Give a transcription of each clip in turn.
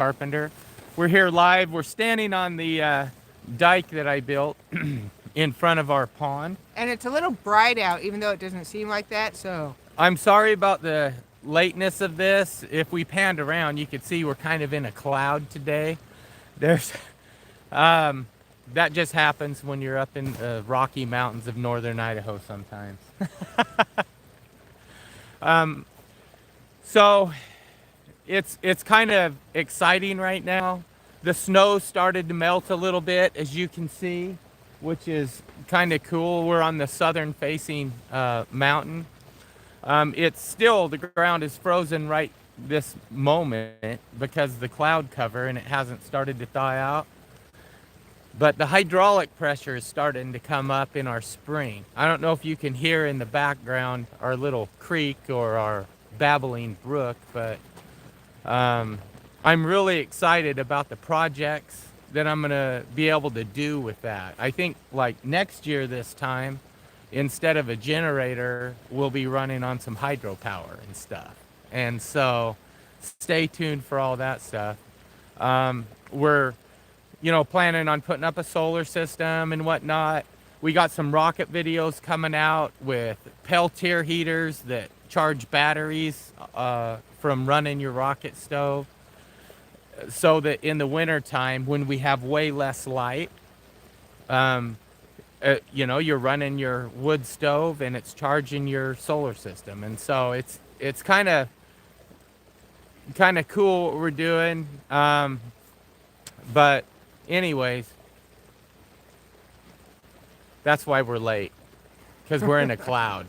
Carpenter. We're here live. We're standing on the dike that I built in front of our pond. And it's a little bright out, even though it doesn't seem like that, so. I'm sorry about the lateness of this. If we panned around, you could see we're kind of in a cloud today. There's, that just happens when you're up in the Rocky Mountains of northern Idaho sometimes. So it's kind of exciting right now. The snow started to melt a little bit, as you can see, which is kind of cool. We're on the southern facing mountain. It's still, the ground is frozen right this moment because of the cloud cover, and it hasn't started to thaw out. But the hydraulic pressure is starting to come up in our spring. I don't know if you can hear in the background our little creek or our babbling brook, but I'm really excited about the projects that I'm gonna be able to do with that. I think like next year this time, instead of a generator, we'll be running on some hydropower and stuff. And so stay tuned for all that stuff. We're, planning on putting up a solar system and whatnot. We got some rocket videos coming out with Peltier heaters that charge batteries from running your rocket stove, so that in the winter time when we have way less light, you're running your wood stove and it's charging your solar system. And so it's kind of cool what we're doing. But anyways, that's why we're late, because we're in a cloud.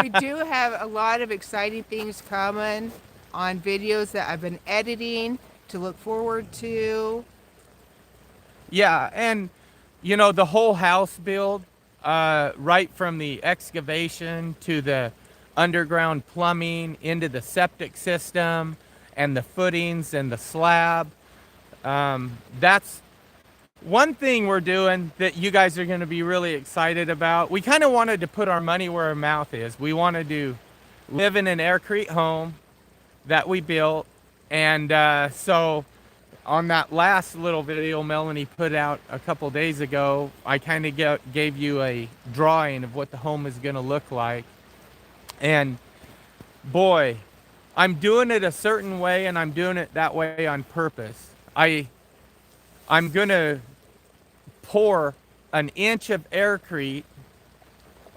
We do have a lot of exciting things coming on videos that I've been editing to look forward to. Yeah, and the whole house build, right from the excavation to the underground plumbing into the septic system and the footings and the slab. That's one thing we're doing that you guys are going to be really excited about. We kind of wanted to put our money where our mouth is. We wanted to live in an Aircrete home that we built. And so on that last little video Melanie put out a couple days ago, I kind of gave you a drawing of what the home is going to look like. And boy, I'm doing it a certain way, and I'm doing it that way on purpose. I'm going to pour an inch of Aircrete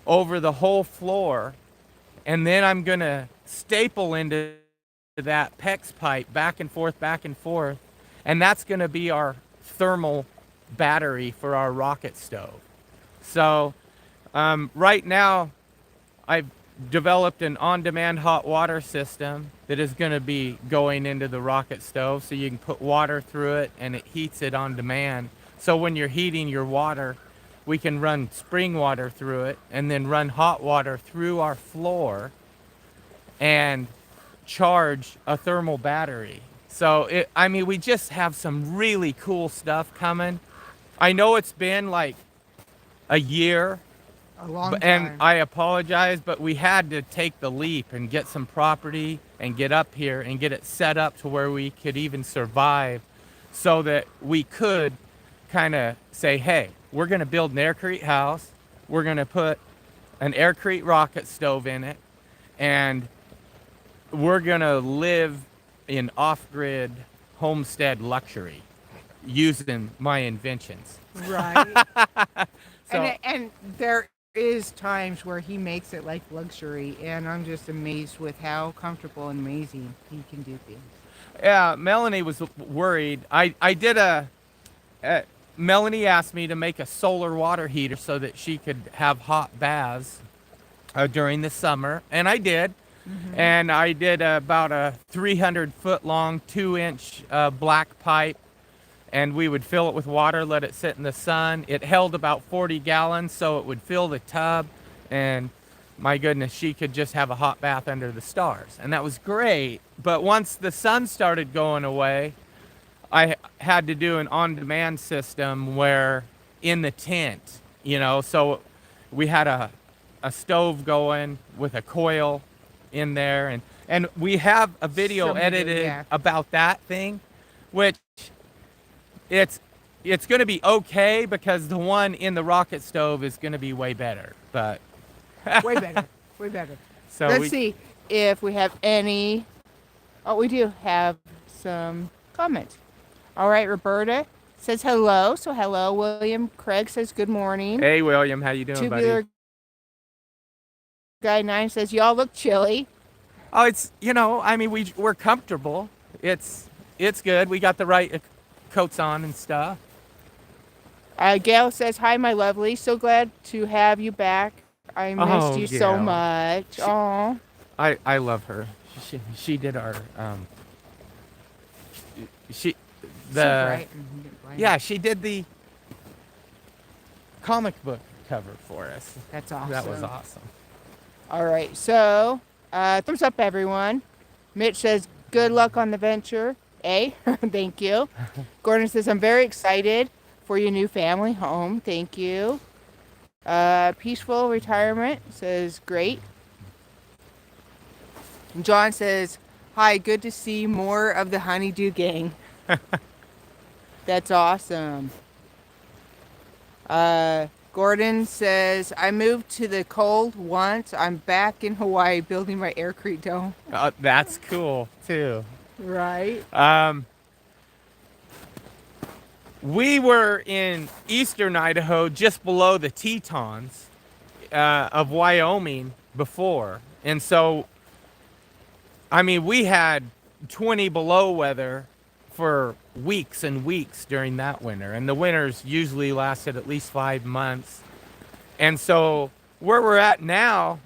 over the whole floor, and then I'm going to staple into that PEX pipe back and forth, and that's going to be our thermal battery for our rocket stove. So right now I've developed an on-demand hot water system that is going to be going into the rocket stove, so you can put water through it and it heats it on demand. So when you're heating your water, we can run spring water through it and then run hot water through our floor and charge a thermal battery. So we just have some really cool stuff coming. I know it's been like a year, A long time. and I apologize, but we had to take the leap and get some property and get up here and get it set up to where we could even survive, so that we could kind of say, hey, we're going to build an Aircrete house, we're going to put an Aircrete rocket stove in it, and we're going to live in off-grid homestead luxury using my inventions. Right. So, and there is times where he makes it like luxury, and I'm just amazed with how comfortable and amazing he can do things. yeah, Melanie was worried. Melanie asked me to make a solar water heater so that she could have hot baths during the summer, and I did. Mm-hmm. And I did about a 300-foot long, 2-inch black pipe, and we would fill it with water, let it sit in the sun. It held about 40 gallons, so it would fill the tub, and my goodness, she could just have a hot bath under the stars, and that was great. But once the sun started going away, I had to do an on-demand system where in the tent, so we had a stove going with a coil in there, and we have a video edited about that thing. which it's going to be okay because the one in the rocket stove is going to be way better. But way better, way better. so Let's see if we have any. Oh, we do have some comments. All right, Roberta says hello. So hello, William. Craig says good morning. Hey, William, how you doing, Tubular buddy? Guy 9 says y'all look chilly. Oh, it's I mean we're comfortable. It's good. We got the right coats on and stuff. Gail says hi, my lovely. So glad to have you back. I missed you so Gail. much. Oh, I love her. She did our she the so bright. yeah, she did the comic book cover for us. That's awesome. That was awesome. All right, so thumbs up, everyone. Mitch says good luck on the venture. Thank you. Gordon says I'm very excited for your new family home. Thank you. Peaceful retirement says great. And John says hi, good to see more of the Honeydew Gang. That's awesome. Gordon says, I moved to the cold once. I'm back in Hawaii building my Aircrete dome. That's cool too. Right. We were in eastern Idaho, just below the Tetons of Wyoming before. And so, I mean, we had 20 below weather for weeks and weeks during that winter. And the winters usually lasted at least 5 months. And so where we're at now,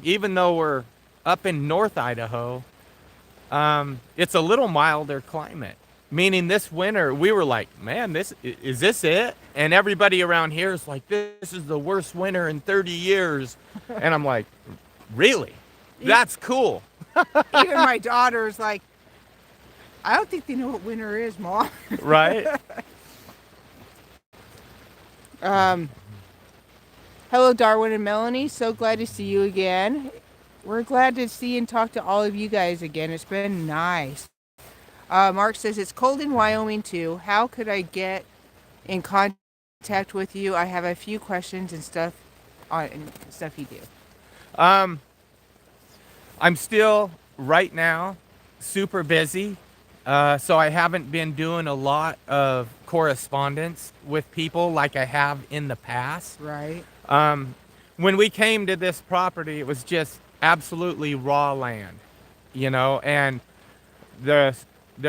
even though we're up in North Idaho, it's a little milder climate. Meaning this winter, we were like, man, is this it? And everybody around here is like, this is the worst winter in 30 years. And I'm like, really? That's cool. Even my daughter's like, I don't think they know what winter is, Mom. Right? Hello, Darwin and Melanie. So glad to see you again. We're glad to see and talk to all of you guys again. It's been nice. Mark says, it's cold in Wyoming too. How could I get in contact with you? I have a few questions and stuff you do. I'm still, right now, super busy. So I haven't been doing a lot of correspondence with people like I have in the past. Right. When we came to this property, it was just absolutely raw land, and there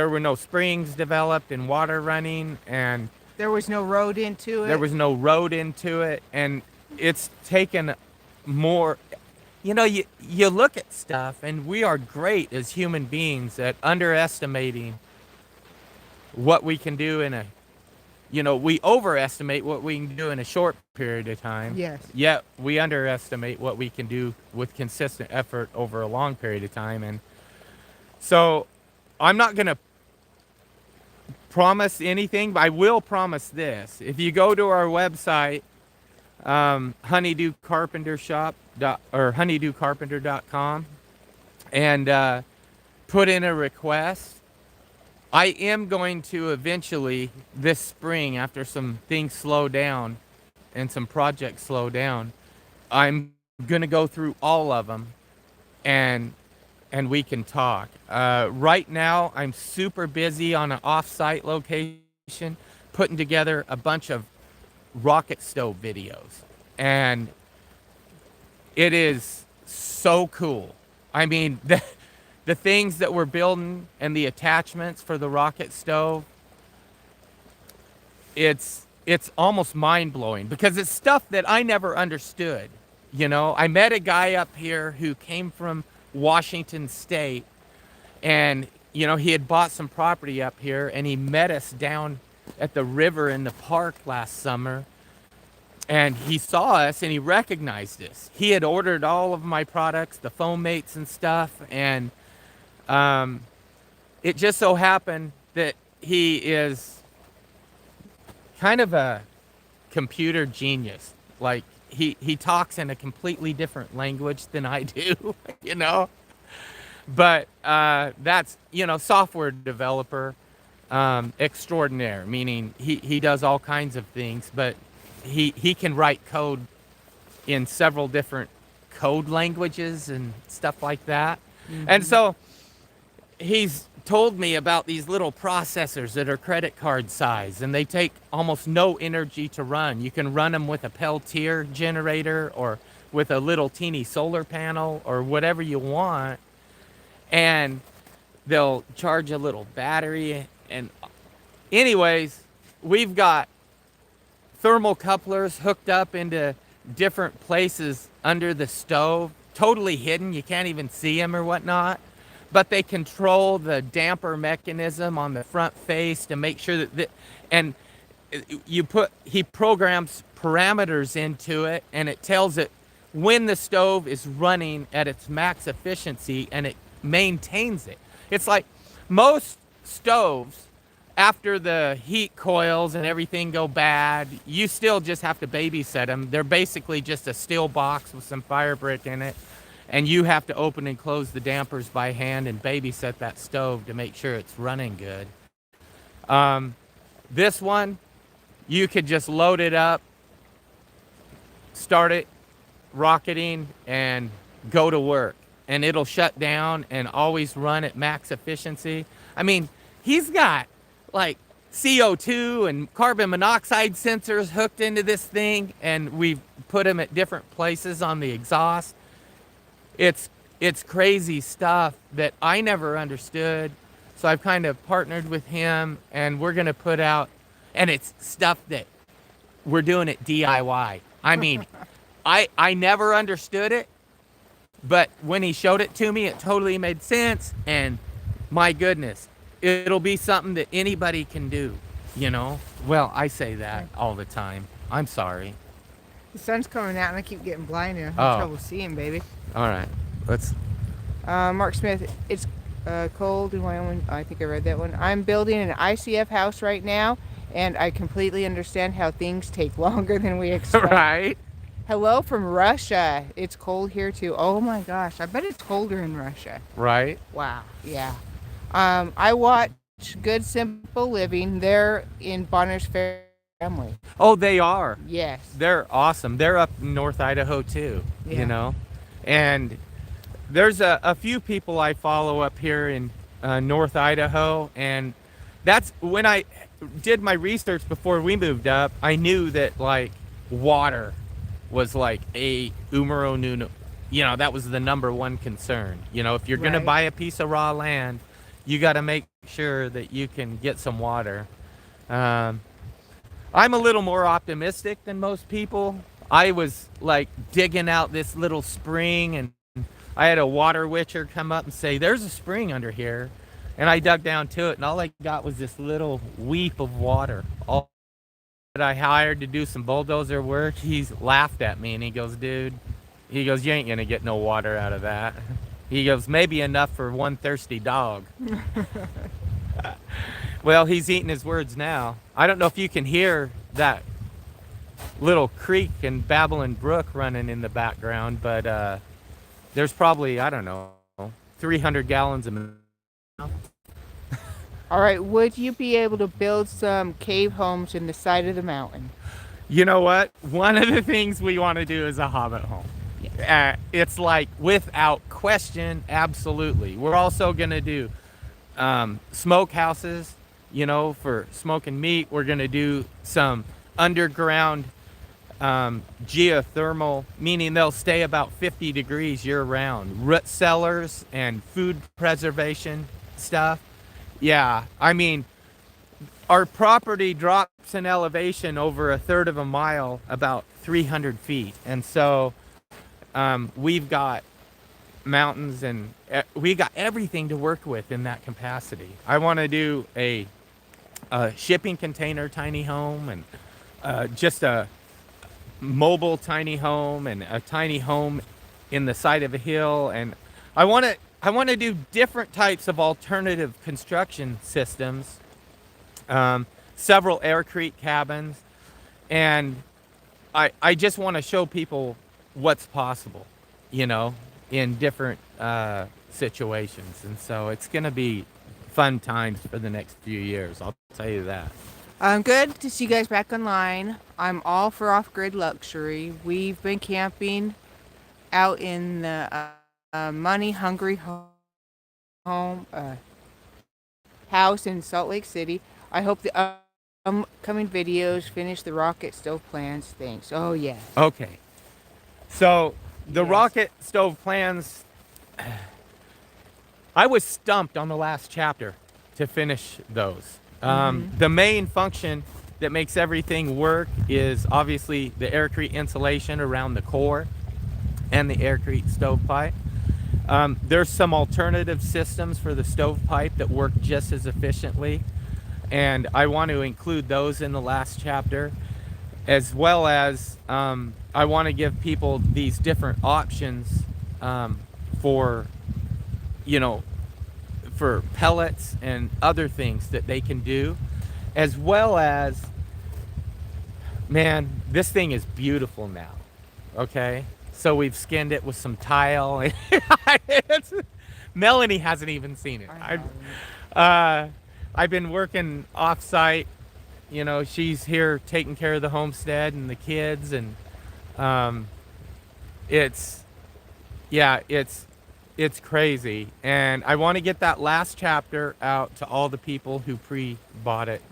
were no springs developed and water running, and there was no road into it. There was no road into it, and it's taken more. You look at stuff, and we are great as human beings at underestimating what we can do we overestimate what we can do in a short period of time. Yes. Yet we underestimate what we can do with consistent effort over a long period of time. And so I'm not going to promise anything, but I will promise this. If you go to our website, honeydewcarpenter.com, and put in a request, I am going to eventually this spring, after some things slow down and some projects slow down, I'm going to go through all of them and we can talk. Right now, I'm super busy on an off-site location, putting together a bunch of rocket stove videos. And it is so cool. I mean, the things that we're building and the attachments for the rocket stove, it's almost mind-blowing because it's stuff that I never understood. I met a guy up here who came from Washington State, and he had bought some property up here, and he met us down at the river in the park last summer, and he saw us and he recognized us. He had ordered all of my products, the foam mates and stuff, and it just so happened that he is kind of a computer genius. Like he talks in a completely different language than I do, But that's, software developer. extraordinaire, meaning he does all kinds of things, but he can write code in several different code languages and stuff like that. And so he's told me about these little processors that are credit card size, and they take almost no energy to run. You can run them with a Peltier generator or with a little teeny solar panel or whatever you want, and they'll charge a little battery. And anyways, we've got thermal couplers hooked up into different places under the stove, totally hidden. You can't even see them or whatnot, but they control the damper mechanism on the front face to make sure that and he programs parameters into it, and it tells it when the stove is running at its max efficiency, and it maintains it. It's like most stoves, after the heat coils and everything go bad, you still just have to babysit them. They're basically just a steel box with some fire brick in it, and you have to open and close the dampers by hand and babysit that stove to make sure it's running good. This one, you could just load it up, start it rocketing, and go to work, and it'll shut down and always run at max efficiency. I mean, he's got like CO2 and carbon monoxide sensors hooked into this thing, and we've put them at different places on the exhaust. It's crazy stuff that I never understood. So I've kind of partnered with him, and we're going to put out, and it's stuff that we're doing it DIY. I mean, I never understood it, but when he showed it to me, it totally made sense. And my goodness, it'll be something that anybody can do, you know? Well, I say that all the time. I'm sorry. The sun's coming out and I keep getting blinded. I'm having trouble seeing, baby. All right, let's. Mark Smith, it's cold in Wyoming. I think I read that one. I'm building an ICF house right now, and I completely understand how things take longer than we expect. Right. Hello from Russia. It's cold here too. Oh my gosh, I bet it's colder in Russia. Right. Wow. Yeah. I watch Good Simple Living. They're in Bonner's family. Oh, they are. Yes. They're awesome. They're up in North Idaho too, Yeah. you know. And there's a few people I follow up here in North Idaho, and that's when I did my research before we moved up. I knew that like water was like a numero uno. You know, that was the number one concern. You know, if you're going to buy a piece of raw land, you got to make sure that you can get some water. I'm a little more optimistic than most people. I was like digging out this little spring, and I had a water witcher come up and say, there's a spring under here. And I dug down to it, and all I got was this little weep of water. All that I hired to do some bulldozer work, he's laughed at me, and he goes, dude, he goes, you ain't gonna get no water out of that. He goes, maybe enough for one thirsty dog. Well, he's eating his words now. I don't know if you can hear that little creek and babbling brook running in the background, but there's probably, I don't know, 300 gallons of milk. All right, would you be able to build some cave homes in the side of the mountain? You know what? One of the things we want to do is a hobbit home. Yes. It's like, without question, absolutely. We're also going to do smoke houses, you know, for smoking meat. We're going to do some underground geothermal, meaning they'll stay about 50 degrees year round. Root cellars and food preservation stuff. Yeah, I mean, our property drops in elevation over a third of a mile, about 300 feet. And so we've got mountains, and we got everything to work with in that capacity. I want to do a shipping container tiny home, and just a mobile tiny home, and a tiny home in the side of a hill. And I want to do different types of alternative construction systems, several Aircrete cabins, and I just want to show people what's possible, you know, in different situations. And so it's going to be fun times for the next few years. I'll tell you that. Good to see you guys back online. I'm all for off-grid luxury. We've been camping out in the money-hungry home house in Salt Lake City. I hope the upcoming videos finish the rocket stove plans. Thanks. Oh, yes. Okay. So the Yes. rocket stove plans, I was stumped on the last chapter to finish those. The main function that makes everything work is obviously the Aircrete insulation around the core and the Aircrete stovepipe. There's some alternative systems for the stovepipe that work just as efficiently, and I want to include those in the last chapter, as well as I want to give people these different options for, you know, for pellets and other things that they can do, as well as, man, this thing is beautiful now. Okay, so we've skinned it with some tile. Melanie hasn't even seen it. I've been working off-site. You know, she's here taking care of the homestead and the kids, and it's crazy. And I want to get that last chapter out to all the people who pre-bought it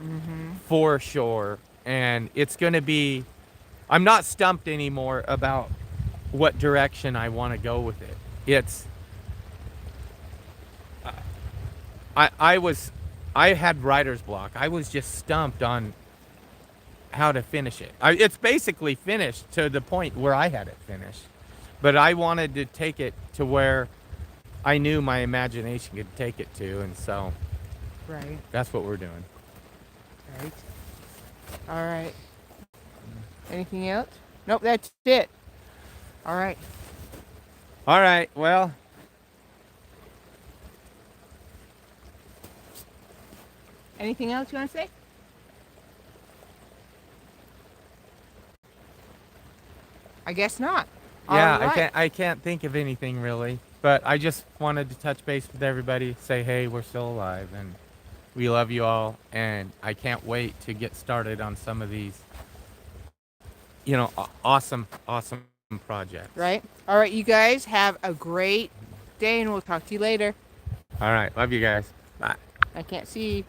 for sure. And it's going to be, I'm not stumped anymore about what direction I want to go with it. It's, I had writer's block. I was just stumped on how to finish it. It's basically finished to the point where I had it finished, but I wanted to take it to where I knew my imagination could take it to, and so Right. that's what we're doing. Right. All right. Anything else? Nope, that's it. All right. All right, well, Anything else you want to say? I guess not. yeah, All right. I can't think of anything really, but I just wanted to touch base with everybody, say, hey, we're still alive, and we love you all, and I can't wait to get started on some of these, you know, awesome projects. Right. All right, you guys have a great day, and we'll talk to you later. All right, love you guys. Bye. I can't see.